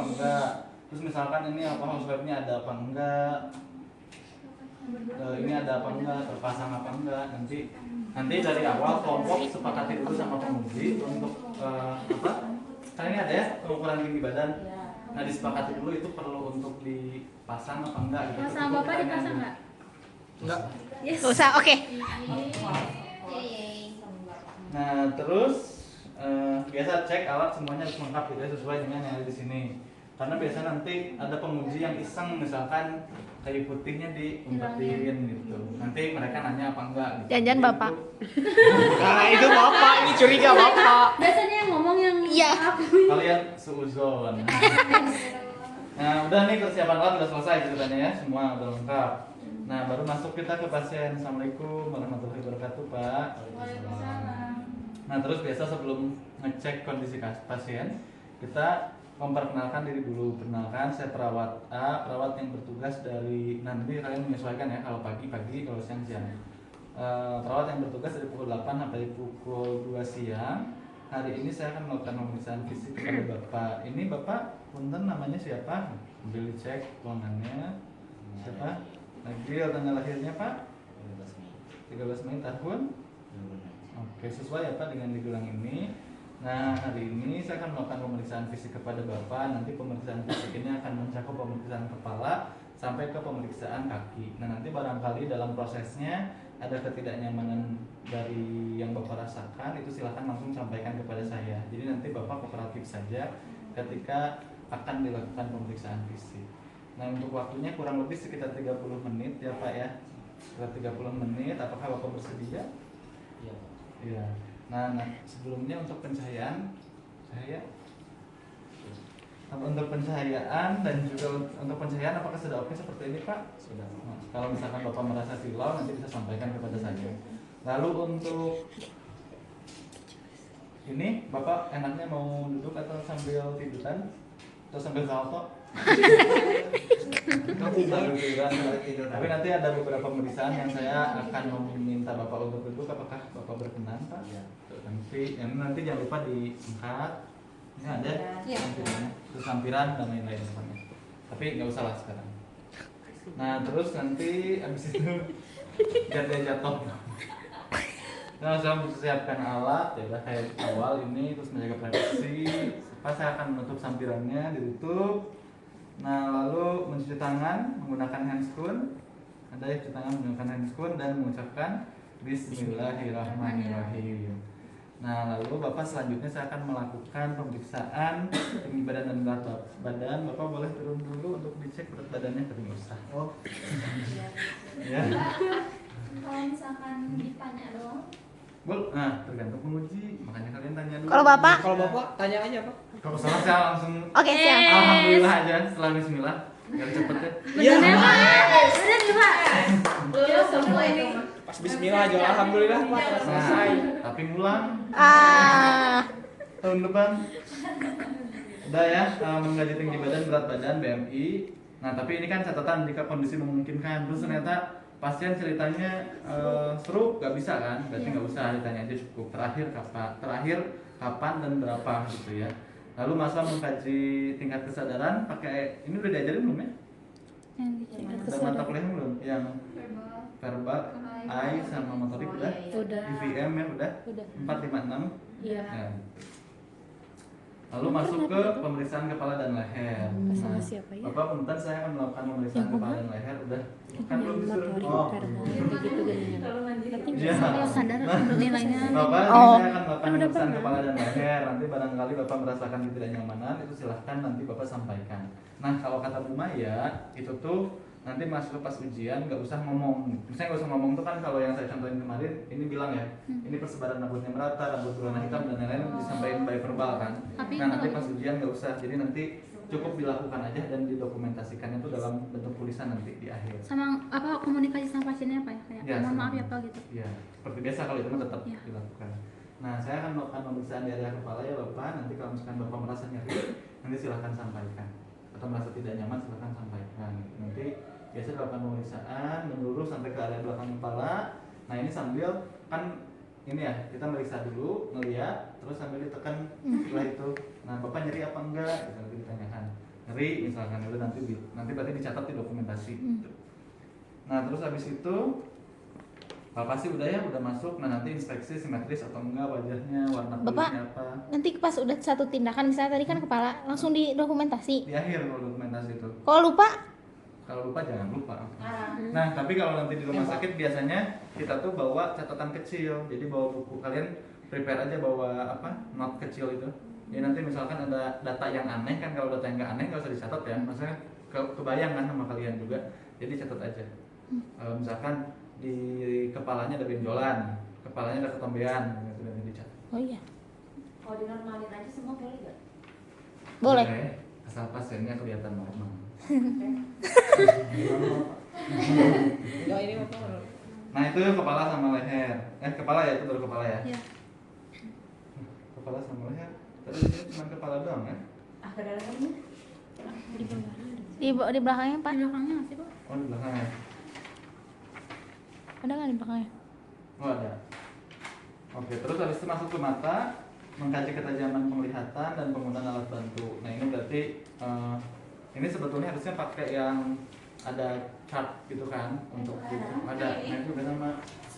apa enggak. Terus misalkan ini apa housewife-nya ada apa enggak, ini ada apa enggak, terpasang apa enggak. Nanti dari awal kelompok sepakati dulu sama penguji untuk apa? Kan ini ada ya pengukuran tinggi badan. Nah disepakati dulu itu perlu untuk dipasang apa enggak gitu. Sama Bapak dipasang enggak? Enggak. Yes. Usah, oke. Nah terus biasa cek alat semuanya harus lengkap gitu ya, sesuai dengan yang ada di sini. Karena biasa nanti ada penguji yang iseng misalkan kayu putihnya diumpetin gitu. Nanti mereka nanya apa enggak gitu. Jangan Bapak. Nah itu Bapak, ini curiga Bapak. Biasanya yang ngomong yang Iya. Kalian seuzon. Nah udah nih persiapan alat udah selesai ceritanya ya, semua udah lengkap. Nah baru masuk kita ke pasien. Assalamualaikum warahmatullahi wabarakatuh Pak. Waalaikumsalam. Nah terus biasa sebelum ngecek kondisi pasien kita memperkenalkan diri dulu. Perkenalkan, saya perawat A, perawat yang bertugas dari, nanti kalian menyesuaikan ya, kalau pagi-pagi, kalau siang-siang. Perawat yang bertugas dari pukul 8 sampai pukul 2 siang. Hari ini saya akan melakukan pemeriksaan fisik kepada Bapak. Ini Bapak, punten namanya siapa? Ambil dicek ruangannya. Siapa? Nagil, tanggal lahirnya Pak? 13 Mei tahun? Oke, sesuai ya Pak dengan dibilang ini. Nah, hari ini saya akan melakukan pemeriksaan fisik kepada Bapak. Nanti pemeriksaan fisik ini akan mencakup pemeriksaan kepala sampai ke pemeriksaan kaki. Nah, nanti barangkali dalam prosesnya ada ketidaknyamanan dari yang Bapak rasakan, itu silahkan langsung sampaikan kepada saya. Jadi nanti Bapak kooperatif saja ketika akan dilakukan pemeriksaan fisik. Nah, untuk waktunya kurang lebih sekitar 30 menit ya Pak ya. Sekitar 30 menit, apakah Bapak bersedia? Iya. Iya. Nah, sebelumnya untuk pencahayaan untuk pencahayaan dan juga untuk pencahayaan apakah sudah oke seperti ini Pak? Sudah. Nah, kalau misalkan Bapak merasa silau nanti bisa sampaikan kepada saya. Lalu untuk ini Bapak enaknya mau duduk atau sambil tiduran atau sambil salto? Tapi nanti ada beberapa pemeriksaan yang saya akan meminta Bapak untuk duduk. Apakah Bapak berkenan Pak? Ya. Nanti jangan lupa diangkat. Ini ada Ya. terus sampiran dan lain-lain depannya. Tapi nggak usah lah sekarang. Nah terus nanti abis itu biar dia jatuh. Nah saya mempersiapkan alat ya udah kayak awal ini, terus menjaga privasi. Pas saya akan menutup sampirannya, ditutup. Nah lalu mencuci tangan menggunakan handscoon. Ada ya cuci tangan menggunakan handscoon dan mengucapkan Bismillahirrahmanirrahim. Nah lalu Bapak selanjutnya saya akan melakukan pemeriksaan tinggi badan dan berat badan. Bapak boleh turun dulu untuk dicek berat badannya, tapi nggak usah. Oh. Ya. Kalau misalkan ditanya doang. Nah tergantung penguji, makanya kalian tanya dulu. Kalau Bapak? Kalau Bapak tanya aja Pak. Kalau salah saya langsung Oke, siap. Alhamdulillah aja setelah Bismillah. Biar cepet ya. Iya. Bener nih Pak. Lulus semua ini. Pas Bismillah aja alhamdulillah Pak selesai. Tapi ngulang tahun depan. Udah ya, menggaji tinggi badan, berat badan, BMI. Nah tapi ini kan catatan jika kondisi memungkinkan. Terus ternyata pasien ceritanya stroke gak bisa kan? Berarti nggak usah ditanya aja cukup. Terakhir kapan dan berapa gitu ya. Lalu masa mengkaji tingkat kesadaran pakai ini udah diajarin belum ya? Udah mata kuliah belum? Yang verbal, AI sama motorik udah? IVM ya udah? 456? Iya. Ya. Lalu masuk ke pemeriksaan kepala dan leher. Nah, Bapak punten saya akan melakukan pemeriksaan kepala dan leher udah kan belum disuruh. Oh. Iya. Sadar nilainya. Bapak ini saya akan melakukan pemeriksaan kepala dan leher. Nanti barangkali Bapak merasakan ketidaknyamanan, itu silahkan nanti Bapak sampaikan. Nah, kalau kata Bu Maya, itu tuh nanti masuk pas ujian nggak usah ngomong. Misalnya nggak usah ngomong tuh kan kalau yang saya contohin kemarin, ini bilang ya, ini persebaran rambutnya merata, rambut berwarna hitam dan lain-lain disampaikan by verbal kan. Nah nanti pas ujian nggak usah, jadi nanti cukup dilakukan aja dan didokumentasikan itu dalam bentuk tulisan nanti di akhir. Sama apa komunikasi sama pasiennya apa ya? Kayak Ya, mohon maaf ya Pak gitu. Iya, seperti biasa kalau itu mah tetap Ya. dilakukan. Nah saya akan melakukan pemeriksaan di area kepala ya Bapak. Nanti kalau misalkan Bapak merasa nyeri, nanti silahkan sampaikan. Atau merasa tidak nyaman silahkan sampaikan. Nanti biasa dilakukan pemeriksaan menurut sampai ke area belakang kepala. Nah ini sambil kan ini ya kita meriksa dulu ngeliat terus sambil ditekan setelah itu. Nah Bapak nyeri apa enggak? Gitu nanti ditanyakan. nyeri misalkan itu nanti berarti dicatat di dokumentasi. Nah terus habis itu palpasi udah ya, udah masuk. Nah nanti inspeksi simetris atau enggak wajahnya, warna Bapak, kulitnya apa. nanti pas udah satu tindakan, misalnya tadi kan kepala, langsung di dokumentasi. Di akhir kalau dokumentasi itu. Kalau lupa, Kalau lupa jangan lupa. Ah. Nah tapi kalau nanti di rumah sakit biasanya kita tuh bawa catatan kecil. Jadi bawa buku, kalian prepare aja bawa apa, not kecil itu. Ya nanti misalkan ada data yang aneh kan, kalau data yang nggak aneh nggak usah dicatat ya. Maksudnya kebayang kan sama kalian juga. Jadi catat aja. Misalkan di kepalanya ada benjolan, kepalanya ada ketombean, gitu nanti dicatat. oh iya, Kalau dinormalin aja semua boleh gak? boleh. Asal pasiennya kelihatan normal. Enggak, ini apa? Nah itu kepala sama leher. Kepala ya, itu baru kepala ya. Iya. Kepala sama leher. Tadi ini cuma kepala doang ya. Ah, ada lagi? Di belakangnya Pak, Di belakangnya nggak sih Pak? Oh di belakang ya. ada nggak di belakangnya? Oh ada. Oke, terus habis itu masuk ke mata, mengkaji ketajaman penglihatan dan penggunaan alat bantu. Nah ini berarti ini sebetulnya harusnya pakai yang ada chart gitu kan untuk ada. Nah itu juga sama.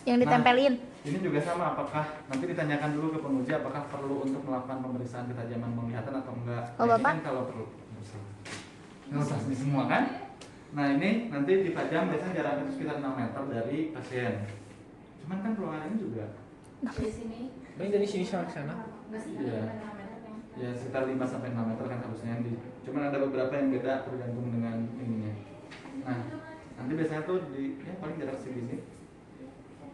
Yang ditempelin. Ini juga sama, apakah nanti ditanyakan dulu ke penguji apakah perlu untuk melakukan pemeriksaan ketajaman penglihatan atau enggak. Oh, Nah, ini Bapak? kan kalau perlu. Nggak usah ini semua kan. Nah ini nanti dipajang biasanya jaraknya itu sekitar 6 meter dari pasien. Cuman kan ruangan ini juga Di sini. Ini dari sini sampai ke sana. Nggak sih? Iya. Ya sekitar 5 sampai 6 meter kan harusnya cuman ada beberapa yang beda tergantung dengan ininya. Nah, nanti biasanya tuh di ya paling jarak segini.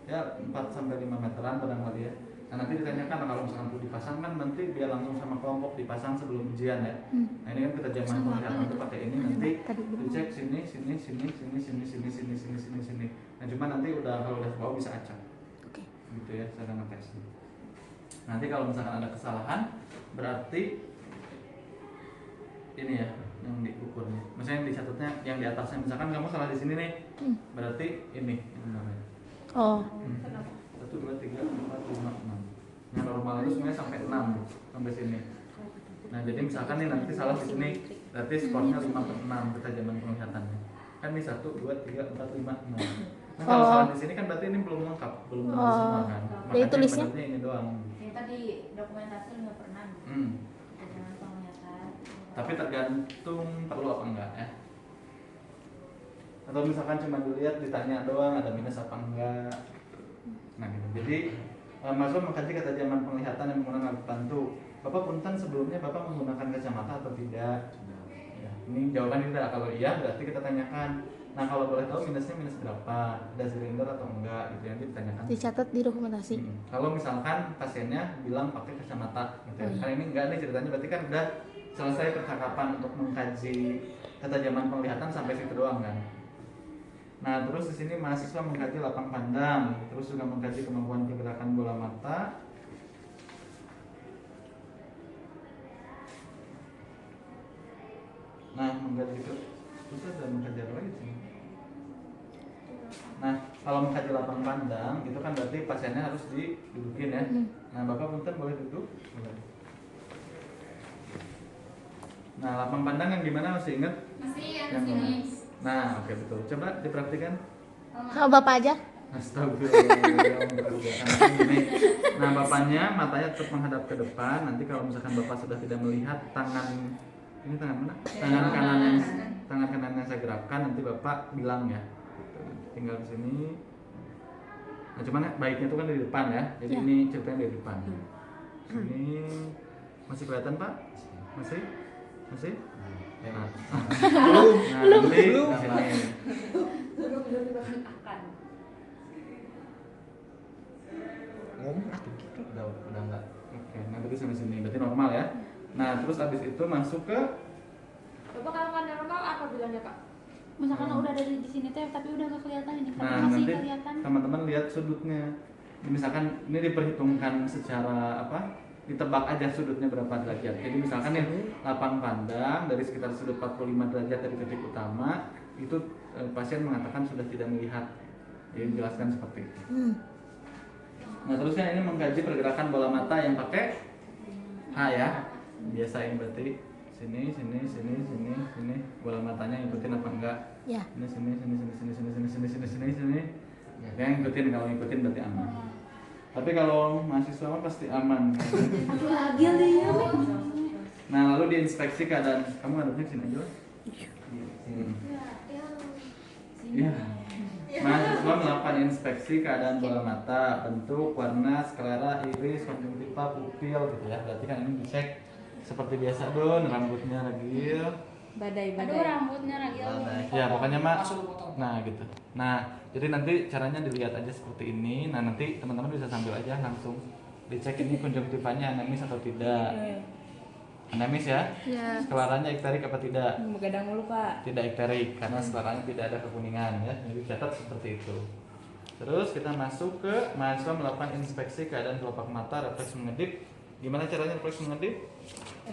Ya 4 sampai 5 meteran barangkali ya. Nah, nanti ditanyakan kalau misalkan perlu dipasang kan nanti biar langsung sama kelompok dipasang sebelum ujian ya. Nah, ini kan ketajaman penglihatan itu pakai ini nanti dicek sini. Nah, cuma nanti kalau udah tahu bisa acak. Oke. Gitu ya, cara ngetesnya. Nanti kalau misalkan ada kesalahan berarti ini ya yang diukurnya. Misalnya yang dicatatnya yang di atasnya, misalkan kamu salah di sini nih, berarti ini yang namanya. Oh, 1, 2, 3, 4, 5, 6. Yang normal itu sebenarnya sampai 6 sampai sini. Nah jadi misalkan nih nanti salah di sini, berarti skornya 5/6 ketajaman penglihatannya. Kan ini 1, 2, 3, 4, 5, 6. Nah kalau salah di sini kan berarti ini belum lengkap, belum lengkap semua kan. Jadi tulisnya? benernya ini doang. Ini tadi dokumentasi 5/6. Jangan penglihatan. Tapi tergantung perlu apa enggak ya. Atau misalkan cuma dilihat ditanya doang ada minus apa enggak. Nah gitu. Jadi masuk mengkaji ketajaman penglihatan yang menggunakan alat bantu. Bapak punten sebelumnya Bapak menggunakan kacamata atau tidak? Ya, ini jawaban tidak. Kalau iya berarti kita tanyakan. Nah kalau boleh tahu minusnya minus berapa? Ada silinder atau enggak? Gitu yang ditanyakan. dicatat di dokumentasi. Kalau misalkan pasiennya bilang pakai kacamata, gitu ya. Karena ini enggak nih ceritanya, berarti kan udah selesai percakapan untuk mengkaji ketajaman penglihatan sampai situ doang kan. Nah terus di sini mahasiswa mengkaji lapang pandang, terus juga mengkaji kemampuan pergerakan bola mata. Nah mengkaji itu terus ada mengkaji apa lagi sih? Nah kalau mengkaji lapang pandang itu kan berarti pasiennya harus didudukin ya. Nah Bapak punten boleh duduk? Boleh. Nah lapang pandang yang gimana masih ingat? Masih Yang mana? Nah, oke betul. Coba dipraktikan. Kalau Bapak aja. Astagfirullah. Nah, bapaknya matanya tetap menghadap ke depan. Nanti kalau misalkan bapak sudah tidak melihat tangan ini tangan mana? Tangan kanan yang saya gerakkan nanti bapak bilang ya. Gitu. Tinggal di sini. Nah, cuman baiknya itu kan di depan ya. Jadi Ya. ini ceritanya dari depan. Sini masih kelihatan Pak? Masih? Masih? Ya. Nah, nanti di sini. belum akan. Ngomong atuh gitu. Udah enggak. Oke, nah berarti sampai sini. Berarti normal ya. Nah, terus abis itu masuk ke Bapak kalau nggak normal apa bilangnya Kak? Misalkan udah ada di sini teh tapi udah nggak kelihatan ini, tapi nah, masih nanti kelihatan. teman-teman lihat sudutnya. Misalkan ini diperhitungkan secara apa? Ditebak aja sudutnya berapa derajat. Jadi misalkan nih lapang pandang dari sekitar sudut 45 derajat dari titik utama itu pasien mengatakan sudah tidak melihat. Jadi dijelaskan seperti itu. Nah terusnya ini mengkaji pergerakan bola mata yang pakai H ya. Biasain berarti sini. bola matanya ngikutin apa enggak. Ya. Ini sini. Ya, ngikutin, kalau ngikutin berarti aman. Tapi kalau mahasiswa mah pasti aman. Aduh, agil deh ya. Nah, lalu diinspeksi keadaan. Kamu ngadepnya sini aja. Iya. Mahasiswa melakukan inspeksi keadaan bola mata, bentuk, warna, sklera, iris, konjungtiva, pupil gitu ya. Berarti kan ini dicek seperti biasa Don, rambutnya ragil. Aduh, rambutnya agil. Ya, pokoknya mah. Nah, gitu. Nah, jadi nanti caranya dilihat aja seperti ini. Nah, nanti teman-teman bisa sambil aja langsung dicek ini konjungtivanya anamis atau tidak. Anamis ya? Ya. Skleranya ekterik apa tidak? Begadang mulu Pak. Tidak ekterik karena skleranya tidak ada kekuningan ya. Jadi catat seperti itu. Terus kita masuk ke mahasiswa melakukan inspeksi keadaan kelopak mata, refleks mengedip. Gimana caranya refleks mengedip?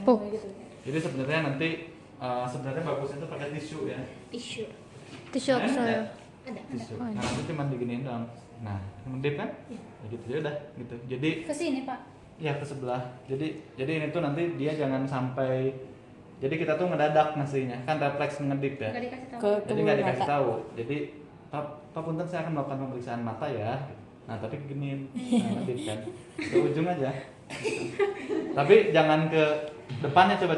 Oh. Jadi sebenarnya nanti sebenarnya bagusnya itu pakai tisu ya. Tisu Ada. saya. Tisu. Nah, itu cuma diginiin doang. Nah, mengedip kan? Ya gitu ya udah gitu. Jadi Ke sini, Pak. ya ke sebelah. Jadi ini tuh nanti dia jangan sampai. Jadi kita tuh ngedadak ngasihnya kan refleks mengedip ya. Enggak dikasih tahu. Jadi nggak dikasih tahu. Jadi Pak Punten saya akan melakukan pemeriksaan mata ya. Nah tapi gini, ngedip kan ke ujung aja. Tapi jangan ke depannya, coba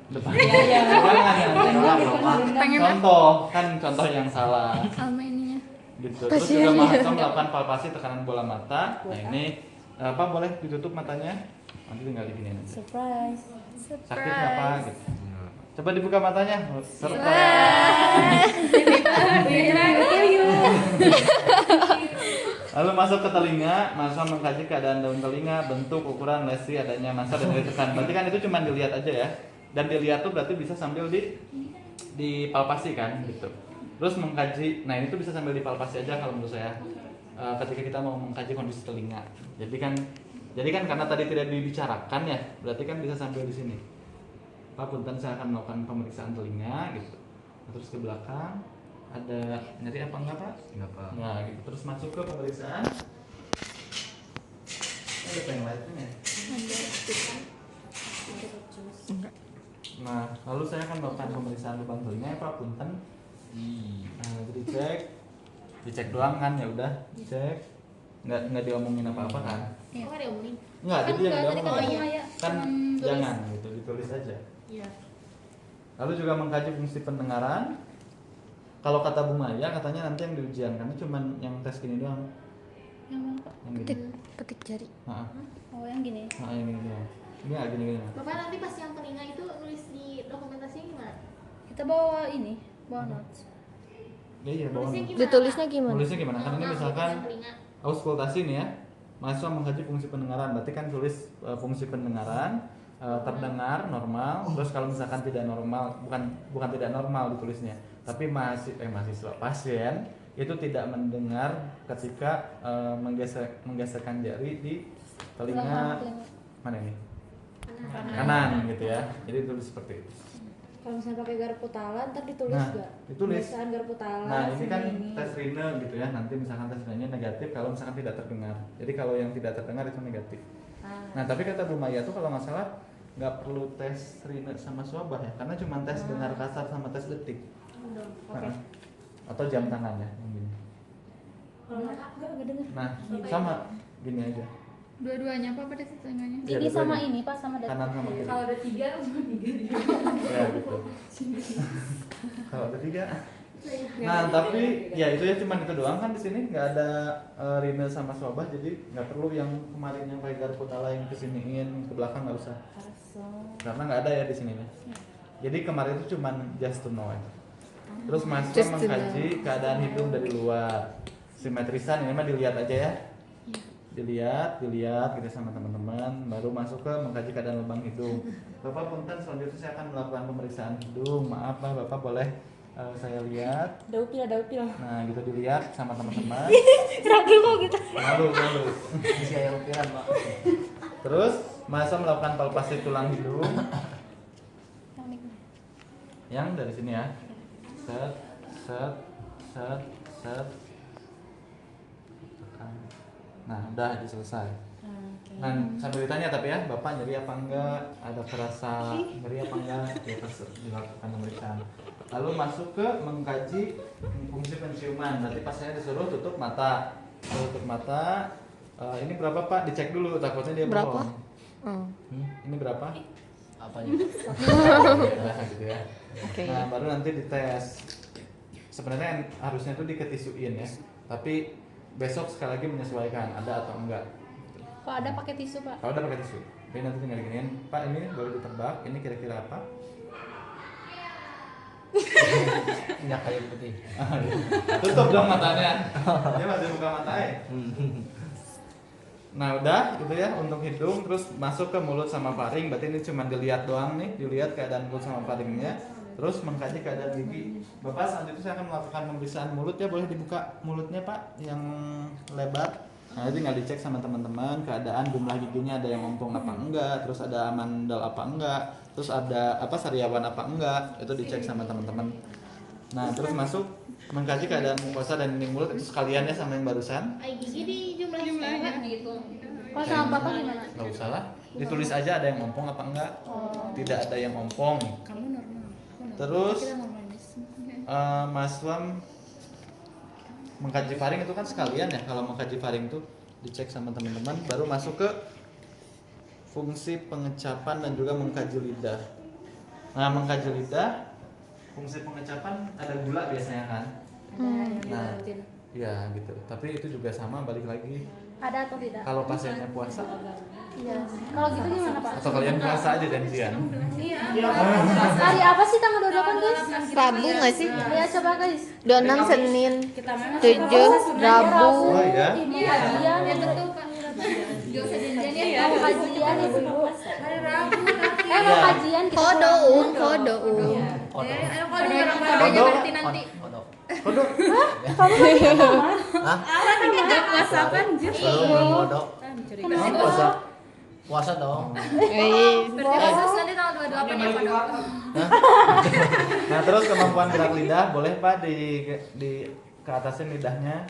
depan. Jangan. Contoh yang salah. Sama ininya. Gitu. Terus juga mahasiswa melakukan palpasi tekanan bola mata. Nah ini apa boleh ditutup matanya? Nanti tinggal diginiin aja. Surprise. Sakit nggak Pak? Gitu. Coba dibuka matanya. Lalu masuk ke telinga, mahasiswa mengkaji keadaan daun telinga, bentuk, ukuran, lesi, adanya massa dan nyeri tekan. Berarti kan itu cuma dilihat aja ya. Dan dilihat tuh berarti bisa sambil dipalpasi kan gitu. Terus mengkaji, nah ini tuh bisa sambil dipalpasi aja kalau menurut saya. Ketika kita mau mengkaji kondisi telinga. Jadi kan karena tadi tidak dibicarakan ya, berarti kan bisa sambil di sini. Pak Punten saya akan melakukan pemeriksaan telinga gitu. Terus ke belakang ada nyeri apa enggak Pak? Enggak Pak. Nah gitu. Terus masuk ke pemeriksaan. Ada pen lightnya. Nah lalu saya akan melakukan pemeriksaan lubang telinga ya Pak Punten. Nah jadi dicek doang kan ya udah dicek. Nggak diomongin apa-apa kan? Iya. Kok diomongin? Nggak, jadi yang tadi diomongin katanya kan tulis. jangan gitu, ditulis aja. Iya. Lalu juga mengkaji fungsi pendengaran. Kalau kata Bu Maya katanya nanti yang di ujian karena cuma yang tes gini doang. Yang mana, Pak? Yang Petik gini. petik jari. Heeh. Oh, yang gini. Yang gini doang. Ini nggak gini. Bapak nanti pas yang telinga itu nulis di dokumentasinya gimana? Kita bawa ini, bawa notes. Iya, bawah. Nulisnya gimana? Ditulisnya gimana? Nulisnya gimana? Kan ini misalkan yang telinga. auskultasi nih ya. Mahasiswa mengkaji fungsi pendengaran, berarti kan tulis fungsi pendengaran terdengar normal. Terus kalau misalkan tidak normal, bukan tidak normal ditulisnya, tapi mahasiswa pasien itu tidak mendengar ketika menggeserkan jari di telinga mana ini kanan gitu ya. Jadi tulis seperti itu. Kalau misalnya pakai garpu talan, ntar ditulis Nah, nggak? ditulis. Pemeriksaan garpu talan. Nah ini kan sini. tes rine gitu ya. Nanti misalkan tes rinenya negatif kalau misalkan tidak terdengar. Jadi kalau yang tidak terdengar itu negatif. Nah tapi kata Bu Maya tuh kalau nggak salah nggak perlu tes rine sama swabah ya, karena cuma tes dengar kasar sama tes detik. Oke. Atau jam tangan ya yang gini. Nggak dengar. Nah sama gini aja. Dua-duanya apa pada telinganya? Ya, Ini sama dua-duanya. ini, Pak, sama dada. Kanan sama kiri. Kalau ada 3 harus 3. Ya gitu. Kalau ada 3. Nah tapi ya itu ya cuman itu doang kan di sini nggak ada rine sama swabah, jadi nggak perlu yang kemarin yang pakai garpu tala yang kesiniin ke belakang nggak usah. Karena nggak ada ya di sini nih. Jadi kemarin itu cuman just to know aja. Terus mahasiswa Just to mengkaji keadaan hidung dari luar. Simetrisan ini mah dilihat aja ya. Dilihat gitu sama teman-teman, baru masuk ke mengkaji keadaan lubang hidung. Bapak punten selanjutnya saya akan melakukan pemeriksaan hidung. Maaf Pak, Bapak boleh saya lihat. Daupil. Nah gitu dilihat sama teman-teman. Ragu kok gitu. Malu. Isi air ukiran Pak. Terus masa melakukan palpasi tulang hidung. Yang dari sini ya. Set. Nah, udah selesai. Oke. Nah, sambil ditanya tapi ya, Bapak nyeri apa enggak? Ada perasa nyeri apa enggak? Ya, pas dilakukan pemeriksaan. Lalu masuk ke mengkaji fungsi penciuman. Berarti pas saya disuruh tutup mata. Tutup mata. Ini berapa Pak? Dicek dulu, takutnya dia Berapa? bohong. Ini berapa? Apanya? Nah, gitu ya. Oke. Nah, baru nanti dites. Sebenarnya harusnya itu diketisuin ya. Tapi besok sekali lagi menyesuaikan ada atau enggak. Kalau ada pakai tisu, Pak. Kalau udah pakai tisu, jadi nanti tinggal diginiin. Pak, ini baru ditebak. Ini kira-kira apa? Minyak kayu putih. Tutup dong matanya. Dia masih buka mata ya. Nah udah gitu ya untuk hidung, terus masuk ke mulut sama faring. Berarti ini cuma dilihat doang nih, dilihat keadaan mulut sama faringnya. Terus mengkaji keadaan gigi. Bapak selanjutnya saya akan melakukan pemeriksaan mulut ya, boleh dibuka mulutnya Pak yang lebar. Nah itu tinggal dicek sama teman-teman keadaan jumlah giginya, ada yang ompong apa enggak, terus ada amandel apa enggak, terus ada apa sariawan apa enggak, itu dicek sama teman-teman. Nah terus masuk mengkaji keadaan mukosa dan dinding mulut itu sekalian ya sama yang barusan. Ai gigi di jumlahnya gitu. Kalau sama Bapak gimana? Nggak usah lah, ditulis aja ada yang ompong apa enggak. Tidak ada yang ompong. Kamu normal. Terus Kita normal. Mas Wam mengkaji faring itu kan sekalian ya. Kalau mengkaji faring itu dicek sama teman-teman, baru masuk ke fungsi pengecapan dan juga mengkaji lidah. Nah mengkaji lidah, fungsi pengecapan ada gula biasanya kan. Nah ya gitu, tapi itu juga sama balik lagi. Ada atau tidak? Kalau pasiennya puasa Iya. Kalau gitu gimana, Pak? atau kalian puasa aja janjian. Hari apa sih tanggal 28, guys? Rabu nggak sih? Ya coba, guys. 26 Senin, Kita mana? 7 Rabu. Oh iya. Ini kajian. Ya betul Pak. Gak usah janjian ya. Mau kajian ibu. Hari Rabu nanti. Mau kajian kita. Kodoum, kodoum. Kodok. Ayo kalau orang Kodok. barunya berarti nanti. Kodok. Kodok. Hah? Udah puasa kan, Jir? Belum kodok. Emang puasa? Puasa dong. Berarti khusus nanti tanggal 28 ya Pak. Nah terus kemampuan gerak lidah boleh Pak di ke atasin lidahnya,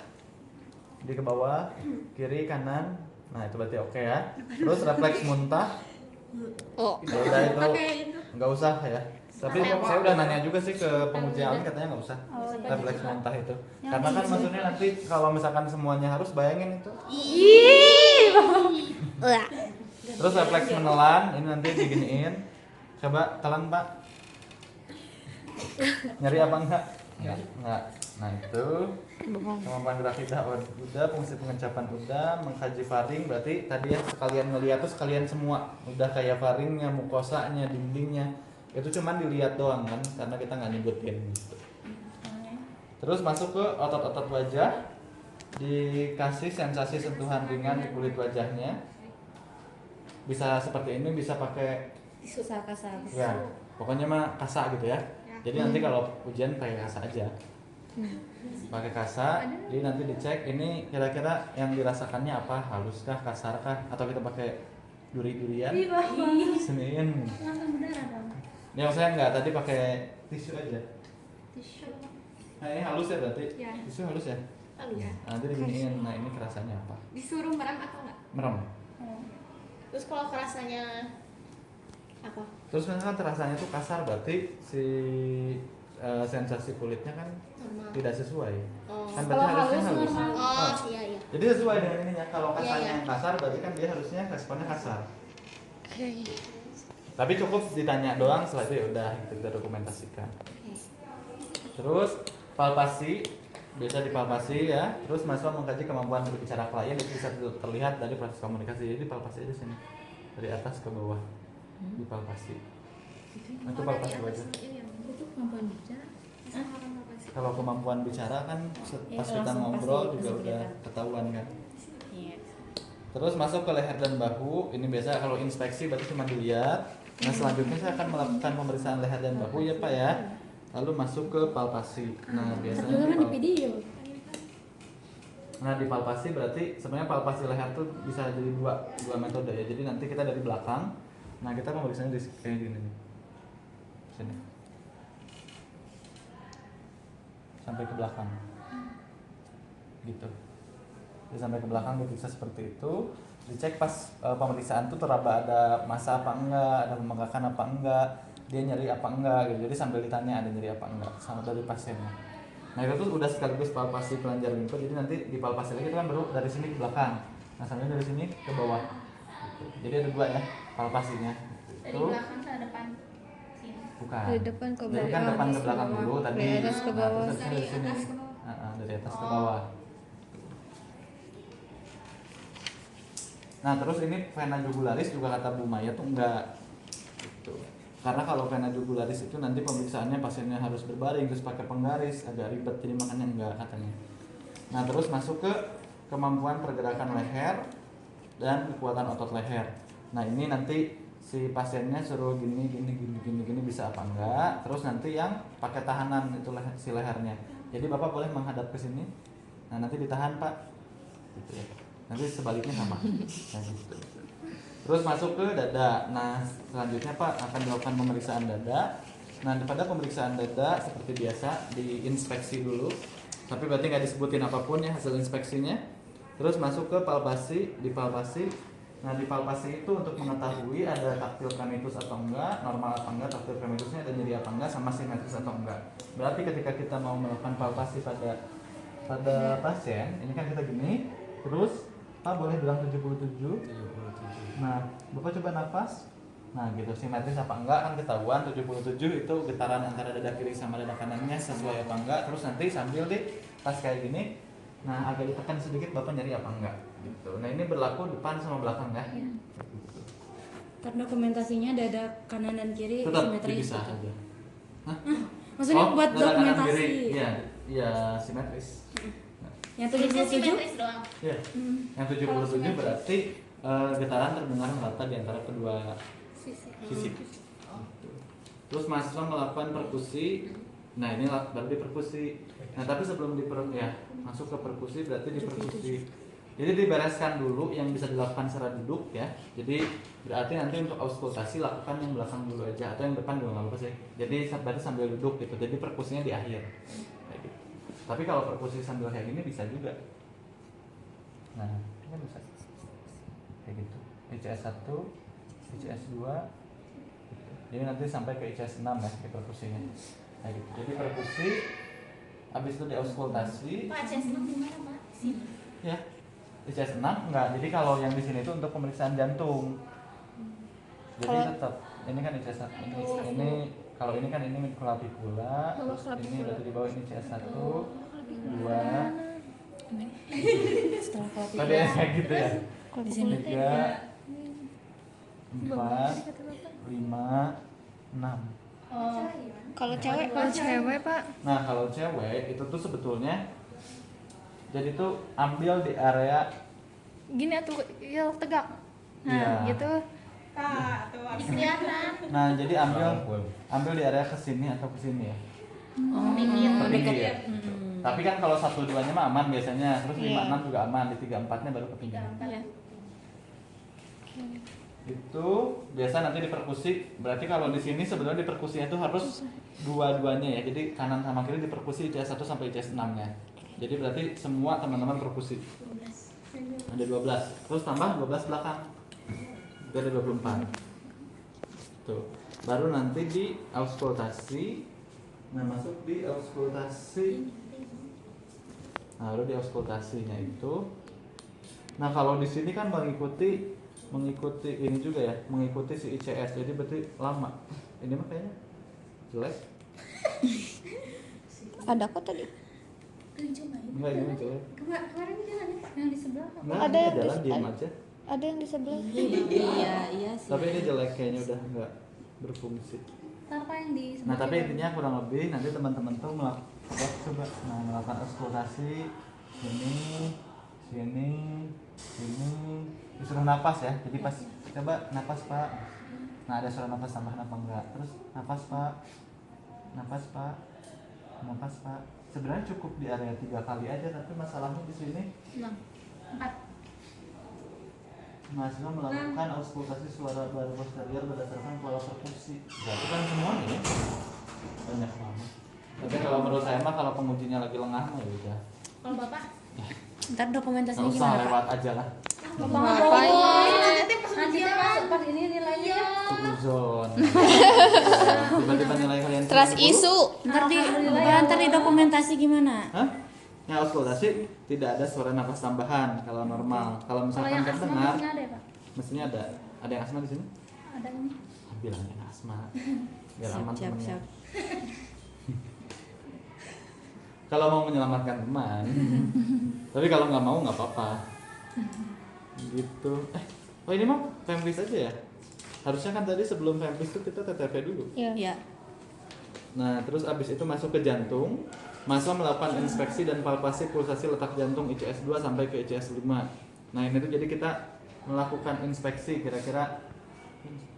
di ke bawah, kiri, kanan. Nah itu berarti oke ya. Terus refleks muntah. Oh, Ya udah itu nggak usah ya. Tapi saya udah nanya juga sih ke penguji alin katanya nggak usah refleks muntah itu. Karena kan maksudnya nanti kalau misalkan semuanya harus bayangin itu. Wah. Terus refleks menelan ini nanti diginiin. Coba telan Pak. Nyari apa enggak? Enggak. Nah itu kemampuan gerak lidah udah, fungsi pengecapan udah, mengkaji faring berarti tadi ya sekalian ngeliat tuh sekalian semua udah kayak faringnya, mukosanya, dindingnya itu cuman dilihat doang kan karena kita nggak nyebutin gitu. Terus masuk ke otot-otot wajah, dikasih sensasi sentuhan ringan di kulit wajahnya. Bisa seperti ini, bisa pakai Susah kasar. ya pokoknya mah kasa gitu ya. Jadi nanti kalau ujian pakai kasa aja, pakai kasa. Jadi nanti dicek ini kira-kira yang dirasakannya apa, haluskah, kasarkah, atau kita pakai duri-durian, seniin. Yang saya enggak tadi pakai tisu aja. Nah ini halus ya berarti, tisu halus ya. Halus. Nah, nanti diginiin. Nah ini kerasanya apa? Disuruh merem atau enggak? Merem. Terus kalau kerasanya apa? Terus misalkan terasanya tuh kasar berarti si sensasi kulitnya kan Normal. tidak sesuai. Oh. Kan berarti harusnya halus. Oh, iya iya. Jadi sesuai dengan ininya. Kalau kasarnya Iya, iya. yang kasar berarti kan dia harusnya responnya kasar. Tapi cukup ditanya doang, setelah itu ya udah kita dokumentasikan. Terus palpasi biasa dipalpasi ya. Terus mahasiswa mengkaji kemampuan berbicara klien itu bisa terlihat dari proses komunikasi. Jadi palpasi aja sini dari atas ke bawah dipalpasi. Itu palpasi wajah. Itu kemampuan bicara. Kalau kemampuan bicara kan pas kita ngobrol juga udah ketahuan kan. Terus masuk ke leher dan bahu. Ini biasa kalau inspeksi berarti cuma dilihat. Nah selanjutnya saya akan melakukan pemeriksaan leher dan bahu ya Pak ya. Lalu masuk ke palpasi. Nah biasanya Juga di video. Nah di palpasi berarti sebenarnya palpasi leher tuh bisa jadi dua metode ya. Jadi nanti kita dari belakang. Nah kita pemeriksaannya di kayak gini nih. Sini. Sampai ke belakang. Gitu. Jadi sampai ke belakang diperiksa seperti itu. dicek pas pemeriksaan tuh teraba ada masa apa enggak, ada membengkakan apa enggak, dia nyeri apa enggak gitu. Jadi sambil ditanya ada nyeri apa enggak sama dari pasiennya. Nah itu tuh udah sekaligus palpasi kelenjar limpa. Jadi nanti di palpasi lagi itu kan baru dari sini ke belakang. Nah sambil dari sini ke bawah. Gitu. Jadi ada dua ya palpasinya. Dari Itu belakang ke depan sini. bukan. Dari depan ke Jadi kan belakang, depan ke atas ke belakang bawah. dulu tadi. Dari atas ke bawah. Nah, terus dari sini. atas ke bawah. Dari atas ke bawah. Nah terus ini vena jugularis juga kata Bu Maya tuh enggak gitu. Karena kalau vena jugularis itu nanti pemeriksaannya pasiennya harus berbaring terus pakai penggaris agak ribet, jadi makanya enggak katanya. Nah terus masuk ke kemampuan pergerakan leher dan kekuatan otot leher. Nah ini nanti si pasiennya suruh gini bisa apa enggak. Terus nanti yang pakai tahanan itu si lehernya. Jadi Bapak boleh menghadap ke sini. Nah nanti ditahan Pak. Gitu ya. Nanti sebaliknya sama. Nah, gitu. Terus masuk ke dada. Nah selanjutnya Pak akan dilakukan pemeriksaan dada. Nah pada pemeriksaan dada seperti biasa diinspeksi dulu. Tapi berarti nggak disebutin apapun ya hasil inspeksinya. Terus masuk ke palpasi, dipalpasi. Nah di palpasi itu untuk mengetahui ada taktil primitus atau enggak, normal apa enggak, taktil primitusnya ada nyeri apa enggak, sama simetris atau enggak. Berarti ketika kita mau melakukan palpasi pada pasien, ini kan kita gini, terus Pak boleh bilang 77. Nah, Bapak coba nafas. Nah, gitu simetris apa enggak kan ketahuan 77 itu getaran antara dada kiri sama dada kanannya sesuai apa enggak. Terus nanti sambil pas kayak gini, nah agak ditekan sedikit Bapak nyari apa enggak gitu. Nah, ini berlaku depan sama belakang ya. Gitu. Karena dokumentasinya dada kanan dan kiri Tetap simetris. bisa aja. Hah? Maksudnya buat dada kanan dokumentasi. kiri. Iya, iya simetris. Yang Biasanya 77 simetris doang. Iya. Yang 77 berarti getaran terdengar merata di antara kedua sisi. Gitu. Terus mahasiswa melakukan perkusi. Nah ini baru di perkusi. Nah tapi sebelum masuk ke perkusi berarti di perkusi. Jadi dibereskan dulu yang bisa dilakukan secara duduk ya. Jadi berarti nanti untuk auskultasi lakukan yang belakang dulu aja atau yang depan juga nggak apa-apa sih. Jadi berarti sambil duduk gitu. Jadi perkusinya di akhir. Kayak gitu. Tapi kalau perkusi sambil kayak gini bisa juga. Nah ini kan bisa kayak gitu. ICS 1, ICS 2. Gitu. Jadi nanti sampai ke ICS 6 ya di perkusinya. Nah gitu. Jadi perkusi habis itu diauskultasi. Pak, CS 6 di mana, Pak? Sini. Ya. ICS 6 enggak. Jadi kalau yang di sini itu untuk pemeriksaan jantung. Jadi tetap ini kan ICS 1. Ini kalau ini kan ini clavicula. Ini berarti di bawah ini ICS 1, 2. setelah kalau Tadi kayak gitu ya. di sini 3, 4, 5, 6. Kalau cewek Pak. Nah kalau cewek itu tuh sebetulnya jadi tuh ambil di area Gini tuh ya tegak. Nah, Iya. gitu. Kelihatan. Nah jadi ambil di area kesini atau kesini ya. Dikit. Tinggi ya. Tapi kan kalau 1-2-nya mah aman biasanya, terus 5-6 Iya. juga aman, di 3-4-nya baru ke pinggir. Iya. Itu biasa nanti di perkusi. Berarti kalau di sini sebenarnya di perkusinya itu harus dua-duanya ya. Jadi kanan sama kiri di perkusi ICS 1 sampai ICS 6-nya. Jadi berarti semua teman-teman perkusi. Ada 12. Terus tambah 12 belakang. Itu ada 24. Tuh. Baru nanti di auskultasi. Nah, masuk di auskultasi. Nah, baru di auskultasinya itu. Nah, kalau di sini kan mengikuti ini juga ya, mengikuti si ICS. Jadi berarti lama. Ini mah kayaknya jelek. Ada kok tadi. Enggak, ini jelek. Kemarin jalan ya, Pak? Yang di sebelah. Enggak, Ada ini yang jalan di- diam aja. Ada yang di sebelah. iya sih. Tapi ini jelek kayaknya udah enggak berfungsi. Ntar Pak yang di sebelah. Nah, tapi intinya kurang lebih nanti teman-teman tuh melakukan eksplorasi sini, disuruh napas ya. Jadi pas coba napas Pak. Nah, ada suara napas tambahan apa enggak? Terus napas Pak. Sebenarnya cukup di area 3 kali aja, tapi masalahnya di sini 4. mahasiswa melakukan auskultasi suara baru posterior berdasarkan pola perkusi. Berarti kan semuanya ya? Banyak banget. Tapi kalau menurut saya mah kalau pengujinya lagi lengah mah ya udah. Kalau Bapak? Ntar Nggak dokumentasinya usah gimana Pak? lewat aja lah. Nanti masuk pas ini nilainya. Suzon. Tiba-tiba nilai kalian Trust 90. isu. Ntar di dokumentasi gimana? Hah? Ya auskultasi tidak ada suara nafas tambahan kalau normal. Kalau Kalau misalkan yang kan asma dengar, mestinya ada ya Pak? mestinya ada. Ada yang asma di sini? Ada ini. Bilangin asma. Biar aman Siap, temennya. siap. Kalau mau menyelamatkan teman. Tapi kalau nggak mau nggak apa-apa. Gitu. Oh ini mah Femlis aja ya? Harusnya kan tadi sebelum Femlis itu kita TTP dulu. Iya. Nah, terus abis itu masuk ke jantung. Mahasiswa melakukan inspeksi dan palpasi pulsasi letak jantung ICS 2 sampai ke ICS 5. Nah, ini tuh jadi kita melakukan inspeksi kira-kira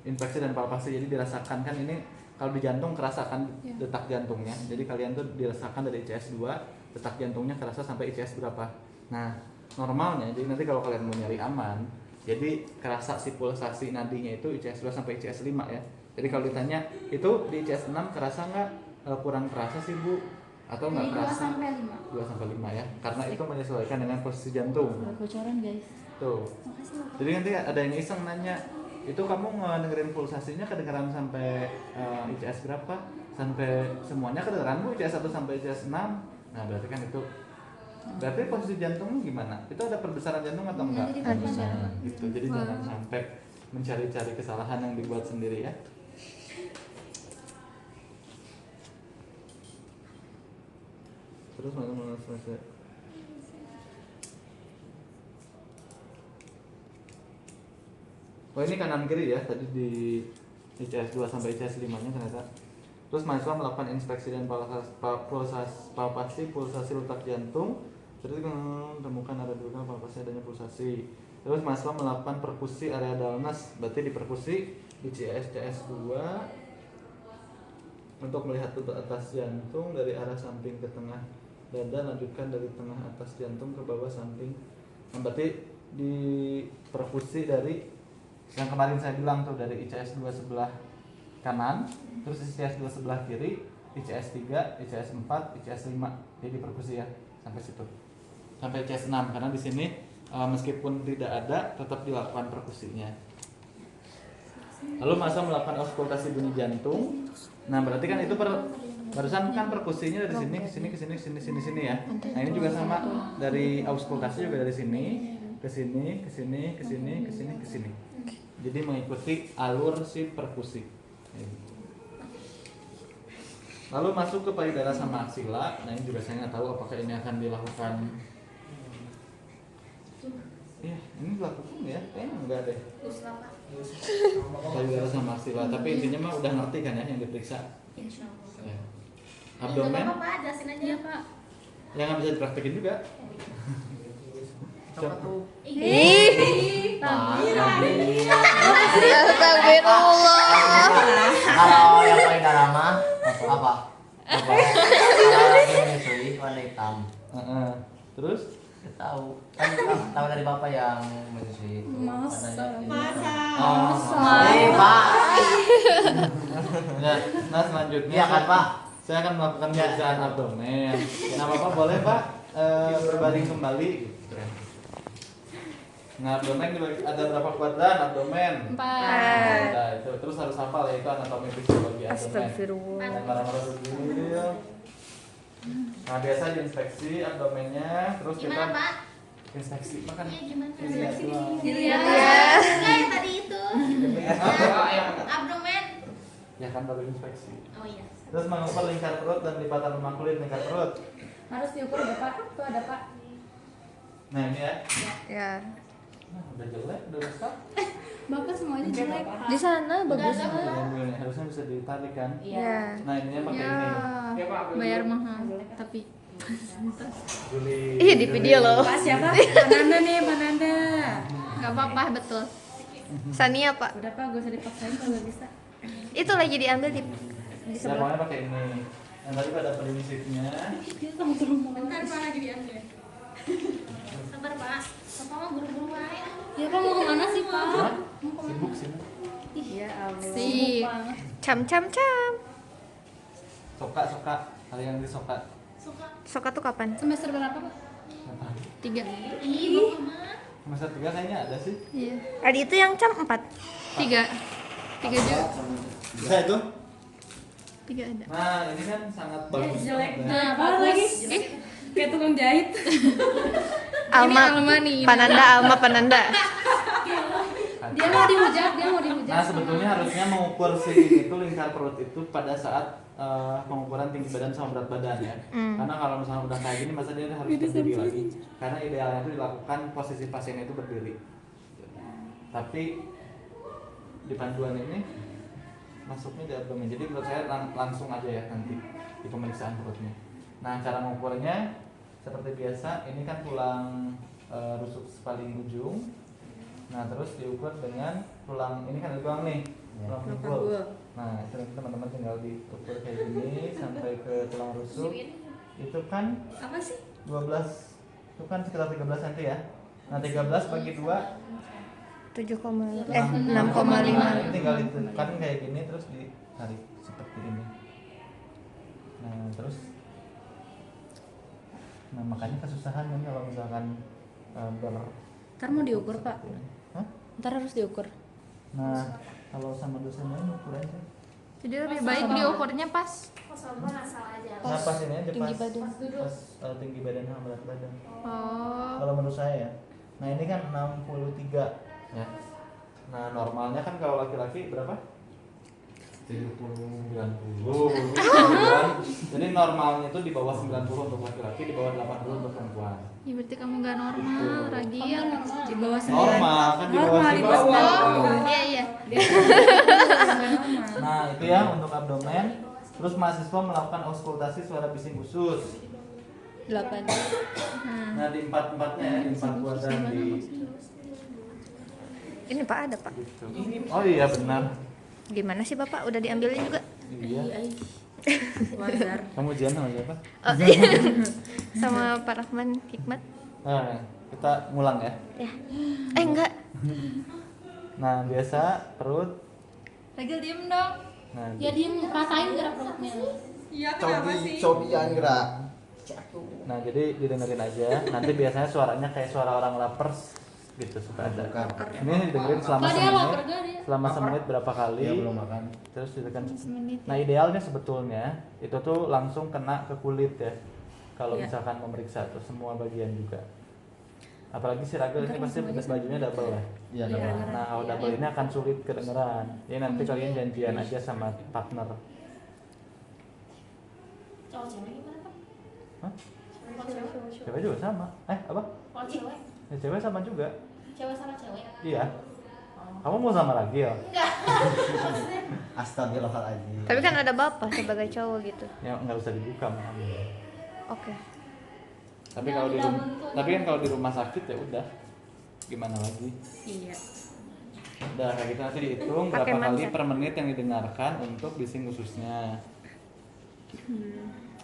inspeksi dan palpasi. Jadi dirasakan kan ini kalau di jantung kerasa kan detak jantungnya. Jadi kalian tuh dirasakan dari ICS 2, detak jantungnya kerasa sampai ICS berapa. Nah, normalnya jadi nanti kalau kalian mau nyari aman, jadi kerasa si pulsasi nadinya itu ICS 2 sampai ICS 5 ya. Jadi kalau ditanya itu di ICS 6 kerasa nggak kurang kerasa sih Bu? Atau nggak Dari 2 kerasa? sampai 5. 2 sampai 5 ya. Karena itu menyesuaikan dengan posisi jantung. Bocoran guys. Tuh. Jadi nanti ada yang iseng nanya, itu kamu ngedengerin pulsasinya kedengeran sampai ICS berapa? Sampai semuanya kedengeran Bu ICS 1 sampai ICS 6. Nah, berarti kan itu berarti posisi jantungnya gimana? Itu ada perbesaran jantung atau enggak? Nanti ditelepon ya. Gitu. Jadi jangan sampai mencari-cari kesalahan yang dibuat sendiri ya. Terus mana selesai. Oh ini kanan kiri ya, tadi di ICS 2 sampai ICS 5 nya ternyata. Terus mahasiswa melakukan inspeksi dan palpasi pulsasi letak jantung. Terus temukan ada juga palpasi adanya pulsasi. Terus mahasiswa melakukan perkusi area Dalnas, berarti di perkusi ICS 2 untuk melihat tutup atas jantung dari arah samping ke tengah dada, lanjutkan dari tengah atas jantung ke bawah samping. Nah, berarti di perkusi dari yang kemarin saya bilang tuh dari ICS 2 sebelah kanan, terus ICS 2 sebelah kiri, ICS 3, ICS 4, ICS 5. Jadi perkusi ya sampai situ. Sampai ICS 6 karena di sini meskipun tidak ada tetap dilakukan perkusinya. Lalu masa melakukan auskultasi bunyi jantung. Nah, berarti kan itu barusan kan perkusinya dari sini ke sini ke sini ke sini sini sini ya. Nah, ini juga sama dari auskultasi juga dari sini ke sini ke sini ke sini ke sini ke sini. Jadi mengikuti alur si perkusi. Lalu masuk ke payudara sama aksila. Nah, ini juga saya nggak tahu apakah ini akan dilakukan. Ya, ini dilakukan ya? Kayaknya enggak deh. Payudara sama aksila. Tapi intinya mah udah ngerti kan ya yang diperiksa. Ya. Abdomen. Apa jelasin aja ya Pak. Yang nggak bisa dipraktekin juga. Astagfirullah. Kalau yang paling dalam mah apa? Kalau lagi menyusui warna hitam. Terus? Tahu. Kan tahu dari bapak yang menyusui itu. Masa. Pak. Ya, nah selanjutnya Iya kan, Pak? saya akan melakukan pemeriksaan abdomen. Nah, Bapak boleh Pak berbaring kembali. Nah, abdomen ada berapa kuadran abdomen? 4. Nah, itu terus harus hafal ya, itu anatomi fisiologi abdomen. Astagfirullah. Nah, marah-marah dulu. Nah, biasa diinspeksi abdomennya, terus Gimana kita Pak? inspeksi makan. Iya gimana? Lihat doang. Dilihat. Enggak yang tadi itu. Abdomen. Ya kan baru inspeksi. Oh iya. Terus mengukur lingkar perut dan lipatan lemak kulit lingkar perut. Harus diukur ada Pak. Tuh ada Pak. Nah, ini ya. Ya. Nah, udah jelek, udah rusak. Bapak semuanya jelek. Di sana bagus. Ini harusnya bisa ditarik kan. Ya. Nah, ininya pakai Ya, ini. bayar mahal. Tapi Juli. Ih, di video loh. Pak siapa? Pananda nih, Pananda. nggak apa-apa betul. Sania, Pak. Udah Pak, gak usah dipaksain kalau gak bisa. Itu lagi diambil di Ya, sebelah. pokoknya pakai ini. Yang tadi pada prinsipnya. Bentar Pak lagi diambil. Sabar Pak. Bapak mau buru-buru wae. Ya Pak mau kemana sih Pak? Hah? Sibuk sih. Ya Allah. Sip. Cam. Soka. Hal yang disoka. Suka. Soka tuh kapan? Semester berapa Pak? 3. Ih, Bapak mah. Semester 3 kayaknya ada sih. Iya. Ada itu yang cam 4. 3 juga. Bisa itu? 3 ada. Nah, ini kan sangat bagus. jelek. banget ya. Nah, apa lagi? Kayak tukang jahit. Alma, Alma nih. Alma Pananda. Dia mau dihujat, Nah, sebetulnya harusnya mengukur si ini itu lingkar perut itu pada saat pengukuran tinggi badan sama berat badan ya. Karena kalau misalnya udah kayak gini masa dia harus berdiri lagi. Karena idealnya itu dilakukan posisi pasien itu berdiri. Tapi di panduan ini masuknya di abdomen. Jadi menurut saya langsung aja ya nanti di pemeriksaan perutnya. Nah, cara mengukurnya seperti biasa, ini kan tulang rusuk paling ujung. Nah, terus diukur dengan tulang, ini kan ada tulang nih, tulang pinggul. Nah, itu nanti teman-teman tinggal diukur kayak gini sampai ke tulang rusuk. Itu kan Apa sih? 12, itu kan sekitar 13 cm ya. Nah, 13 bagi 2 6,5. Ini tinggal ditekan kayak gini terus ditarik seperti ini. Nah, terus makanya kesusahan kan kalau misalkan Ntar mau diukur, Pak. Hah? Ntar harus diukur. Nah, kalau sama dosen lain ukur aja. Jadi lebih baik diukurnya pas. Nah, pas ini aja tinggi pas badan. tinggi badan sama berat badan. Oh. Kalau menurut saya ya. Nah, ini kan 63 ya. Nah, normalnya kan kalau laki-laki berapa? 70, 90. Jadi normalnya itu di bawah 90 untuk laki-laki, di bawah 80 untuk perempuan. Ya berarti kamu nggak normal, Ragil. Di bawah 9. Normal kan di bawah Normal, di bawah 90. Oh, iya. Nah, itu ya untuk abdomen. Terus mahasiswa melakukan auskultasi suara bising usus. 8. Nah, di empat-empatnya ya, di 4 kuadran di Ini Pak ada Pak. gitu. Oh iya benar. Gimana sih Bapak? Udah diambilin juga? Iya. Wajar. Kamu ujian sama siapa? Oh, iya. Sama Pak Rahman Hikmat. Nah, kita ngulang ya. Ya. Enggak. Nah, biasa perut. Ragil diem dong. Nah, Ya diem, rasain gerak perutnya. Iya, kenapa sih? Cobian gerak. nah, jadi didengerin aja. Nanti biasanya suaranya kayak suara orang lapar gitu suka ada. Ini didengerin selama Nggak, dia lapar semenit. gak dia? Selama semenit berapa kali? Iya, belum makan. Terus ditekan. Semenit. Nah, idealnya sebetulnya itu tuh langsung kena ke kulit ya. Kalau Iya. misalkan memeriksa tuh semua bagian juga. Apalagi si Ragil ini pasti bajunya double ya. Iya, double. Nah, kalau double ini akan sulit kedengeran. Ya nanti kalian janjian aja sama partner. Cowok cewek gimana Pak? Hah? Kalau cewek? Cewek juga sama. Apa? Kalau cewek? Ya, cewek sama juga. Cewek sama cewek? Iya. Kamu mau sama Ragil? Astagfirullahaladzim. Tapi kan ada Bapak sebagai cowok gitu. Ya nggak usah dibuka Mam. Oke. Tapi kalau di rumah, tapi kan kalau di rumah sakit ya udah. Gimana lagi? Iya. Udah kayak gitu nanti dihitung Pakai berapa kali manjat. per menit yang didengarkan untuk bising ususnya.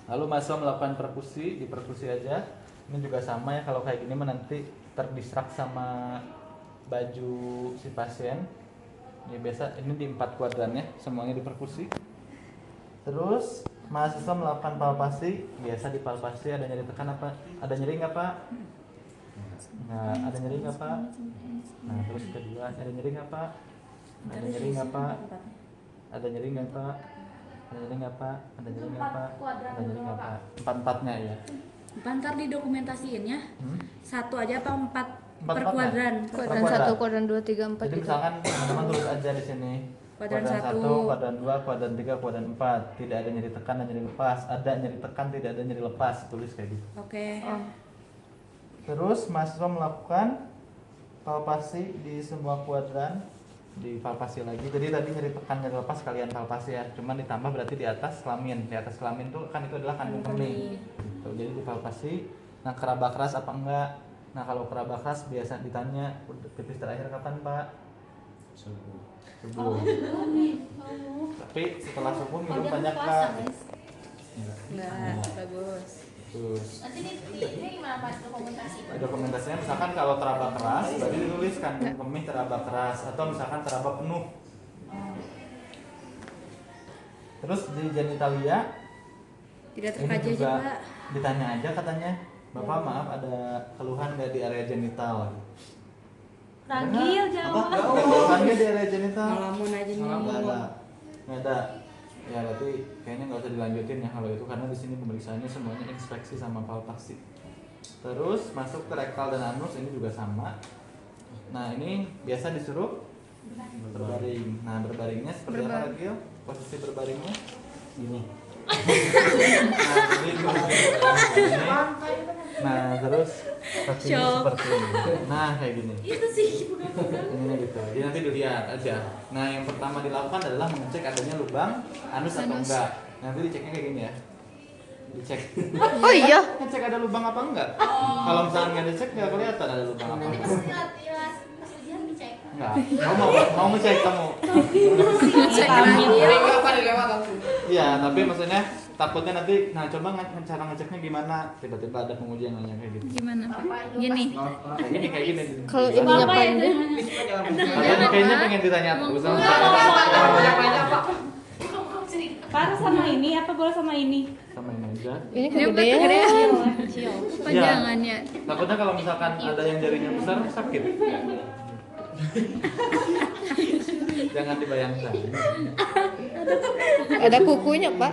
Lalu mahasiswa melakukan perkusi, di perkusi aja. Ini juga sama ya kalau kayak gini mah nanti terdistrak sama baju si pasien. Ya biasa ini di 4 kuadran ya, semuanya di perkusi. Terus mahasiswa melakukan palpasi, biasa di palpasi ada nyeri tekan apa? Ada nyeri nggak Pak? Nah, ada nyeri nggak Pak? Nah, terus kedua, ada nyeri nggak Pak? Ada nyeri nggak Pak? Ada nyeri nggak Pak? Ada nyeri nggak Pak? Ada nyeri nggak Pak? Ada nyeri nggak Pak? Empat-empatnya ya. Ntar didokumentasiinnya Hmm? satu aja apa 4 per Empat-empatnya? kuadran? Kuadran Kuadran. 1, kuadran 2, 3, 4 Jadi gitu. misalkan teman-teman tulis aja di sini. Kuadran Kuadran 1, satu. kuadran 2, kuadran 3, kuadran 4. Tidak ada nyeri tekan dan nyeri lepas. Ada nyeri tekan, tidak ada nyeri lepas. Tulis kayak gitu. Oke. Oh. Terus mahasiswa melakukan palpasi di semua kuadran, dipalpasi lagi. Jadi tadi nyeri tekan nyeri lepas kalian palpasi ya. Cuman ditambah berarti di atas kelamin. Di atas kelamin tuh kan itu adalah kandung kemih. Gitu. Jadi dipalpasi. Nah, keraba keras apa enggak? Nah, kalau keraba keras biasa ditanya, pipis terakhir kapan, Pak? Subuh. Tapi setelah subuh minum banyak, Pak. Enggak, bagus. Terus Nanti ini gimana Pak dokumentasi? dokumentasinya misalkan kalau teraba keras berarti ditulis kandung kemih teraba keras atau misalkan teraba penuh. Terus di genitalia Tidak ini terkaji aja, juga Pak. ditanya aja katanya, Bapak maaf ada keluhan nggak di area genital? Ragil jawab. Kan dia di area genital. Ngalamun aja nih. Nggak ada. Nggak ada. Ya berarti kayaknya nggak usah dilanjutin ya kalau itu, karena di sini pemeriksaannya semuanya inspeksi sama palpasi. Terus masuk ke rektal dan anus, ini juga sama. Nah ini biasa disuruh berbaring. Nah berbaringnya seperti apa lagi? Posisi berbaringnya Gini. Nah terus kakinya seperti ini. Nah kayak gini. Itu sih bukan. Ini gitu. Jadi nanti dilihat aja. Nah yang pertama dilakukan adalah mengecek adanya lubang anus atau enggak. Nanti diceknya kayak gini ya. Dicek. Oh iya. Ngecek ada lubang apa enggak? Kalau misalnya nggak dicek nggak kelihatan ada lubang apa enggak. Pas ujian dicek. Enggak. Mau ngecek kamu. Iya, tapi maksudnya takutnya nanti, nah coba cara ngeceknya gimana? Tiba-tiba ada penguji yang nanya kayak gitu. Gimana? Gini. Kayak gini. Kalau ininya pendek. Kayaknya pengen ditanya terus sama Parah sama ini apa boleh sama ini? sama ini aja. Ini kegedean. Panjangannya. Takutnya kalau misalkan ada yang jarinya besar sakit. Jangan dibayangkan. Ada kukunya, Pak.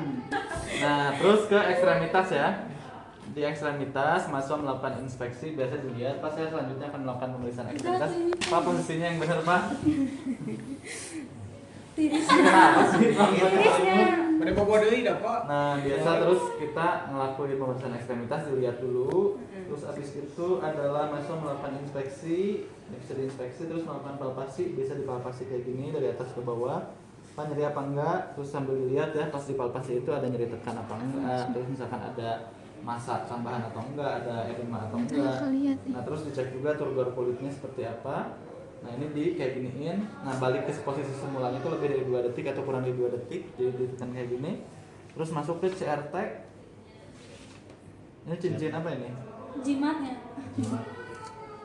Nah, terus ke ekstremitas ya. Di ekstremitas, mahasiswa melakukan inspeksi, biasa dilihat. Pas saya selanjutnya akan melakukan pemeriksaan ekstremitas. Pak, posisinya yang benar, Pak. Kenapa sih? Pada bawa deui dah, Pak. Nah, biasa terus kita ngelakuin pemeriksaan ekstremitas, dilihat dulu. Terus abis itu adalah mahasiswa melakukan inspeksi, bisa diinspeksi, terus melakukan palpasi, bisa dipalpasi kayak gini dari atas ke bawah. Pak nyeri apa enggak? Terus sambil dilihat ya, pas dipalpasi itu ada nyeri tekan apa enggak, terus misalkan ada massa tambahan atau enggak, ada edema atau enggak. Nah, terus dicek juga turgor kulitnya seperti apa. Nah, ini di kayak giniin. Nah, balik ke posisi semulanya itu lebih dari 2 detik atau kurang dari 2 detik. Jadi ditekan kayak gini. Terus masuk ke CRT. Ini cincin apa ini? Jimatnya.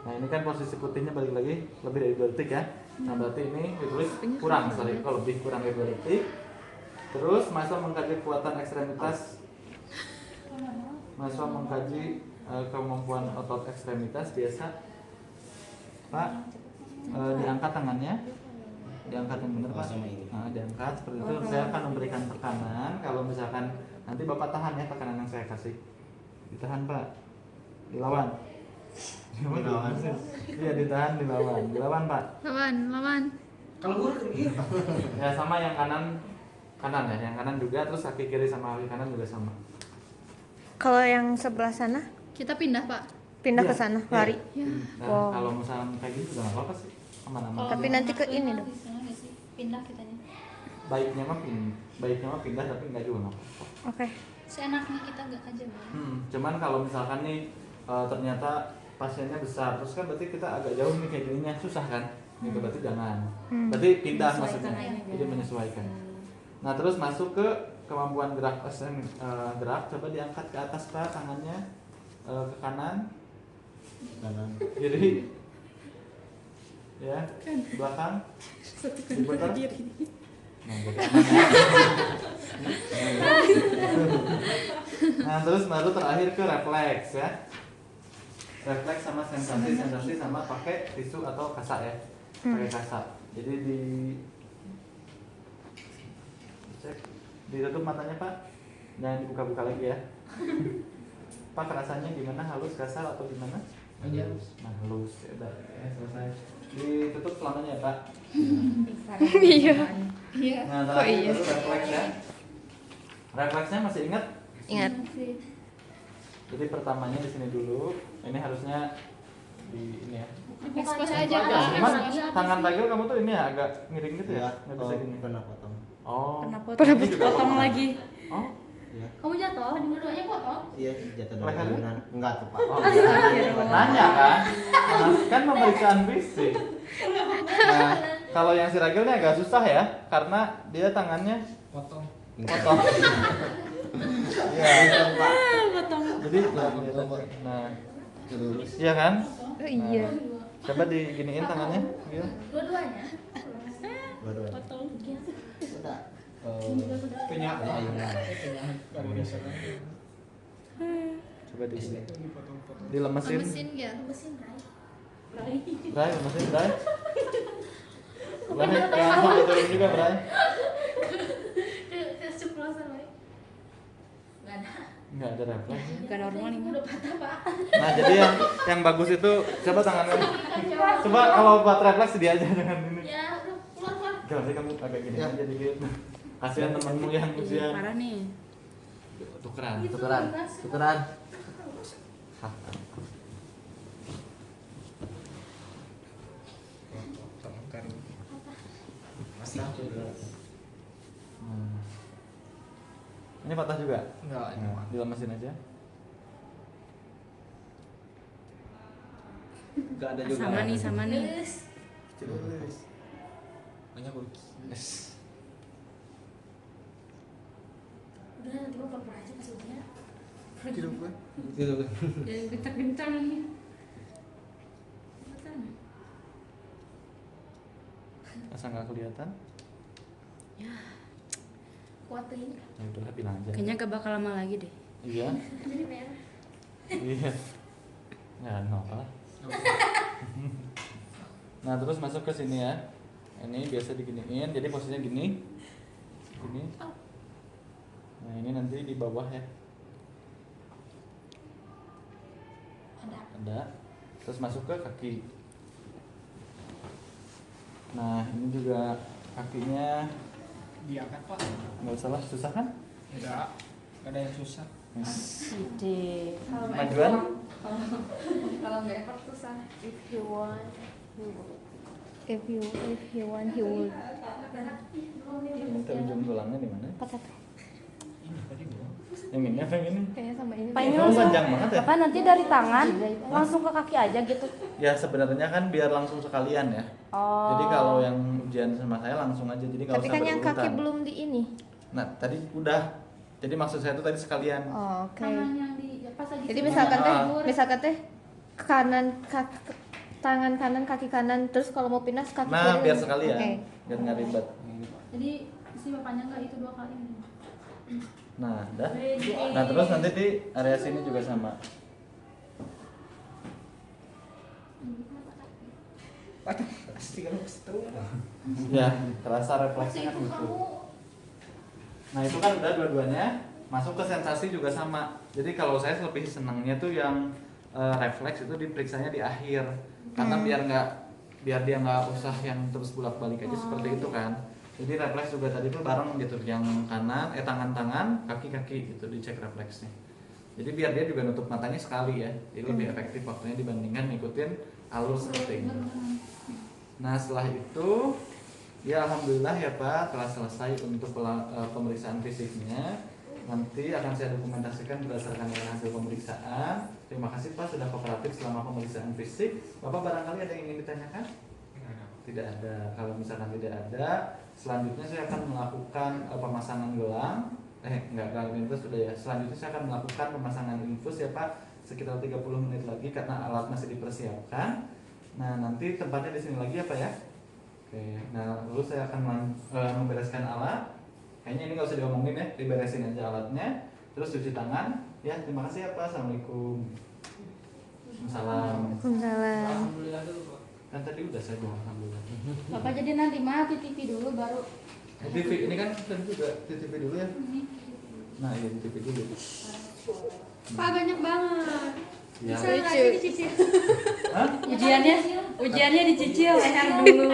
Nah, ini kan posisi putihnya balik lagi lebih dari 2 detik ya. Nah, berarti ini ditulis kurang, sorry, kalau lebih kurang dari 2 detik. Terus mahasiswa mengkaji kekuatan ekstremitas. Mahasiswa mengkaji kemampuan otot ekstremitas biasa. Pak, diangkat tangannya. Diangkat yang benar, Pak. Nah, diangkat seperti itu. Saya akan memberikan tekanan. Kalau misalkan nanti Bapak tahan ya tekanan yang saya kasih. Ditahan, Pak. Dilawan. Dilawan. Iya, ditahan, dilawan. Dilawan, Pak. Lawan. Kalau gua gitu. Ya sama yang kanan ya, yang kanan juga, terus kaki kiri sama kaki kanan juga sama. Kalau yang sebelah sana Kita pindah, Pak. pindah Iya, ke sana, iya. lari. Nah, Wow. kalau misalnya kayak gitu juga nggak apa-apa sih, aman-aman. Tapi nanti ke ini dong. Pindah kitanya. Baiknya mah pindah, tapi nggak juga nggak apa-apa. Oke. Seenaknya kita gak aja, Bang. Cuman kalau misalkan nih ternyata pasiennya besar, terus kan berarti kita agak jauh nih kayak gininya, susah kan? Gitu berarti jangan. Berarti pindah maksudnya, jadi menyesuaikan. Nah, terus masuk ke kemampuan gerak gerak, coba diangkat ke atas, Pak, tangannya ke kanan. Kanan. Jadi ya, belakang diputar. Nah, jadi aman ya. Nah, terus baru terakhir ke refleks ya. Refleks sama sensasi sama pakai tisu atau kasa ya. Pakai kasa. Jadi cek, ditutup matanya, Pak. Jangan dibuka-buka lagi ya. Pak, rasanya gimana? Halus, kasar atau gimana? Halus. Nah, halus. Ya udah, ya, selesai. Ditutup selamanya ya, Pak. Iya. Nah, terakhir baru refleks ya. Refleksnya masih ingat? Ingat. Jadi pertamanya di sini dulu. Ini harusnya di ini ya. Expose aja, Pak. Cuman tangan Ragil kamu tuh ini ya agak miring gitu ya? Nggak bisa gini. Pernah potong. Oh. Pernah Ini juga potong lagi. Oh. Iya. Kamu jatuh, dua-duanya potong. Iya, jatuh dari Lehernya? bangunan. Enggak tuh, Pak. Oh, nanya kan? Kan pemeriksaan fisik. Nah, kalau yang si Ragil ini agak susah ya, karena dia tangannya Potong. potong. Iya, Pak. Jadi, nah, Lurus. iya kan? Oh iya. Coba diginiin tangannya, Gil. Dua-duanya. Dua-duanya. Udah. Penyak. Ayunan. Baru biasa. Coba digini. Dilemesin. Mesin ya, mesin, Bray. Bray, masih Bray. Bray, jangan sampai turun juga Bray. Keceplosan, Bray. Nggak ada. Nggak ada refleks. Gak normal nih. Udah patah, Pak. Nah jadi yang bagus itu coba tangannya. Coba kalau buat refleks dia aja dengan ini. Ya, udah keluar. Jangan kamu agak gini Ya. aja dikit. Kasihan temanmu yang ujian. Parah nih. Tukeran. Tukeran. Hah. Hmm. Ini patah juga? Enggak, ini Nah, dilemesin aja. enggak ada juga. Sama nih. Banyak gue. Udah nanti mau pura aja pas ujian. Tidur gue. Jangan gentar-gentar nih. Masa nggak kelihatan? Kuatin. Ya udahlah bilang aja. Kayaknya gak bakal lama lagi deh. Iya. Jadi merah. Iya. Ya no lah. Nah terus masuk ke sini ya. Ini biasa diginiin. Jadi posisinya gini. Gini. Nah ini nanti di bawah ya. Ada. Terus masuk ke kaki. Nah ini juga kakinya Diangkat Pak. nggak usah lah, susah kan? Enggak. Enggak ada yang susah. Ide. Kemajuan. Kalau nggak effort susah. If you want, he will. Minta ujung tulangnya di mana? Patah. Ini tadi belum. Yang ini apa yang ini? Kayaknya sama ini. Pak, ini Kamu langsung- panjang banget ya? Apa nanti dari tangan langsung ke kaki aja gitu? Ya sebenarnya kan biar langsung sekalian ya. Oh. Jadi kalau yang ujian sama saya langsung aja, jadi nggak Tapi usah kan yang kaki berurutan. belum di ini. Nah tadi udah. Jadi maksud saya itu tadi sekalian. Oh, oke. Tangan yang di pas lagi. Jadi misalkan teh, Ah. misalkan teh tangan kanan kaki kanan, terus kalau mau pindah kaki Nah kiri. biar sekalian, Oke. biar nggak ribet. Jadi isi bapaknya nggak itu 2 kali. Nah, dah. Nah terus nanti di area sini juga sama. Pasti kalau kesetrum. Ya, terasa refleksnya kan gitu. Nah itu kan udah dua-duanya. Masuk ke sensasi juga sama. Jadi kalau saya lebih senangnya tuh yang refleks itu diperiksanya di akhir, karena biar dia nggak usah yang terus bolak-balik aja seperti itu kan. Jadi refleks juga tadi tuh bareng gitu, yang kanan, tangan-tangan, kaki-kaki gitu dicek refleksnya. Jadi biar dia juga nutup matanya sekali ya, jadi lebih efektif waktunya dibandingkan ngikutin alur seperti ini. Nah setelah itu, ya alhamdulillah ya Pak telah selesai untuk pemeriksaan fisiknya. Nanti akan saya dokumentasikan berdasarkan dengan hasil pemeriksaan. Terima kasih Pak sudah kooperatif selama pemeriksaan fisik. Bapak barangkali ada yang ingin ditanyakan? Tidak ada. Kalau misalkan tidak ada, selanjutnya saya akan melakukan pemasangan gelang. Enggak, gelang infus sudah ya. Selanjutnya saya akan melakukan pemasangan infus ya Pak, sekitar 30 menit lagi karena alat masih dipersiapkan. Nah, nanti tempatnya di sini lagi ya Pak ya. Oke. Nah, lalu saya akan membereskan alat. Kayaknya ini nggak usah diomongin ya, diberesin aja alatnya. Terus cuci tangan. Ya, terima kasih ya Pak. Assalamualaikum. Waalaikumsalam. Waalaikumsalam. Alhamdulillah dulu Pak. Kan tadi udah saya bilang alhamdulillah. Bapak jadi nanti mati TV dulu baru. TV ini kan tadi juga TV dulu ya. Nah, iya di TV dulu. Pak banyak banget. Ya. Bisa lagi dicicil. Hah? Ujiannya dicicil leher dulu.